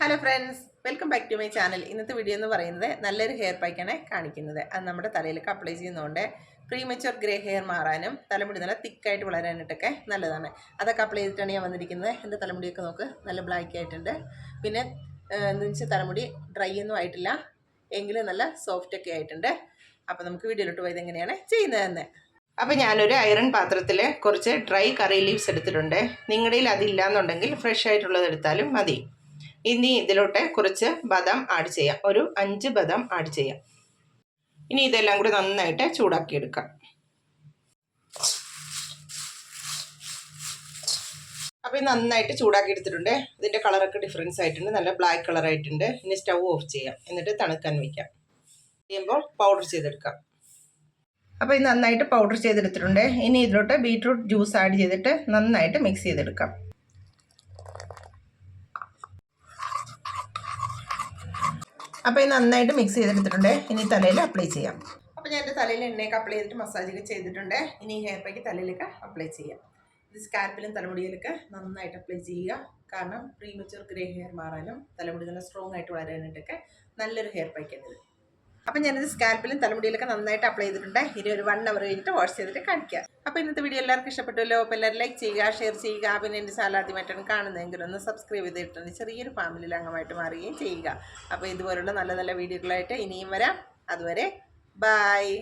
Hello friends, welcome back to my channel. ഇന്നത്തെ video എന്ന് പറയുന്നത് നല്ലൊരു ഹെയർ പാക്കാണ് കാണിക്കുന്നത്. അത് നമ്മുടെ തലയിലൊക്കെ അപ്ലൈ ചെയ്യുന്നതുകൊണ്ട് പ്രീമച്വർ ഗ്രേ ഹെയർ മാറാനും തലമുടി നല്ല തിക്കായിട്ട് വളരാനായിട്ടൊക്കെ നല്ലതാണ്. അതൊക്കെ അപ്ലൈ ചെയ്തിട്ടാണ് ഞാൻ വന്നിരിക്കുന്നത്. എൻ്റെ തലമുടിയൊക്കെ നോക്ക്, നല്ല ബ്ലാക്ക് ആയിട്ടുണ്ട്. പിന്നെ എന്താണെന്ന് വെച്ചാൽ തലമുടി ഡ്രൈ ഒന്നും ആയിട്ടില്ല, എങ്കിലും നല്ല സോഫ്റ്റൊക്കെ ആയിട്ടുണ്ട്. അപ്പോൾ നമുക്ക് വീഡിയോയിലോട്ട് പോയത് എങ്ങനെയാണ് ചെയ്യുന്നതെന്ന്. അപ്പോൾ ഞാനൊരു അയറൺ പാത്രത്തിൽ കുറച്ച് ഡ്രൈ കറി ലീവ്സ് എടുത്തിട്ടുണ്ട്. നിങ്ങളുടെ കയ്യിൽ അതില്ല എന്നുണ്ടെങ്കിൽ ഫ്രഷ് ആയിട്ടുള്ളത് എടുത്താലും മതി. ഇനി ഇതിലോട്ട് കുറച്ച് ബദാം ആഡ് ചെയ്യാം. ഒരു 5 ബദാം ആഡ് ചെയ്യാം. ഇനി ഇതെല്ലാം കൂടി നന്നായിട്ട് ചൂടാക്കി എടുക്കാം. അപ്പോൾ ഇത് നന്നായിട്ട് ചൂടാക്കി എടുത്തിട്ടുണ്ട്. ഇതിൻ്റെ കളറൊക്കെ ഡിഫറൻസ് ആയിട്ടുണ്ട്, നല്ല ബ്ലാക്ക് കളറായിട്ടുണ്ട്. ഇനി സ്റ്റൗ ഓഫ് ചെയ്യാം, എന്നിട്ട് തണുക്കാൻ വയ്ക്കാം. ചെയ്യുമ്പോൾ പൗഡർ ചെയ്തെടുക്കാം. അപ്പോൾ ഇത് നന്നായിട്ട് പൗഡർ ചെയ്തെടുത്തിട്ടുണ്ട്. ഇനി ഇതിലോട്ട് ബീറ്റ്റൂട്ട് ജ്യൂസ് ആഡ് ചെയ്തിട്ട് നന്നായിട്ട് മിക്സ് ചെയ്തെടുക്കാം. അപ്പോൾ ഇത് നന്നായിട്ട് മിക്സ് ചെയ്തെടുത്തിട്ടുണ്ട്. ഇനി തലയിൽ അപ്ലൈ ചെയ്യാം. അപ്പോൾ ഞാൻ എൻ്റെ തലയിൽ എണ്ണയൊക്കെ അപ്ലൈ ചെയ്തിട്ട് മസാജൊക്കെ ചെയ്തിട്ടുണ്ട്. ഇനി ഹെയർ പാക്ക് തലയിലൊക്കെ അപ്ലൈ ചെയ്യാം. ഇത് സ്കാൽപ്പിലും തലമുടിയിലൊക്കെ നന്നായിട്ട് അപ്ലൈ ചെയ്യുക. കാരണം പ്രീമച്വർ ഗ്രേ ഹെയർ മാറാനും തലമുടി നല്ല സ്ട്രോങ് ആയിട്ട് വളരാനായിട്ടൊക്കെ നല്ലൊരു ഹെയർ പാക്കാണ് ഇത്. അപ്പോൾ ഞാനിത് സ്കാൽപ്പിലും തലമുടിയിലൊക്കെ നന്നായിട്ട് അപ്ലൈ ചെയ്തിട്ടുണ്ട്. ഇനി ഒരു 1 hour കഴിഞ്ഞിട്ട് വാഷ് ചെയ്തിട്ട് കാണിക്കാം. അപ്പോൾ ഇന്നത്തെ വീഡിയോ എല്ലാവർക്കും ഇഷ്ടപ്പെട്ടുമല്ലോ. അപ്പോൾ എല്ലാവരും ലൈക്ക് ചെയ്യുക, ഷെയർ ചെയ്യുക. പിന്നെ എൻ്റെ ചാനൽ ആദ്യമായിട്ടാണ് കാണുന്നതെങ്കിൽ ഒന്ന് സബ്സ്ക്രൈബ് ചെയ്തിട്ടുണ്ട് ചെറിയൊരു ഫാമിലിയിൽ അംഗമായിട്ട് മാറുകയും ചെയ്യുക. അപ്പോൾ ഇതുപോലുള്ള നല്ല നല്ല വീഡിയോകളായിട്ട് ഇനിയും വരാം. അതുവരെ ബൈ.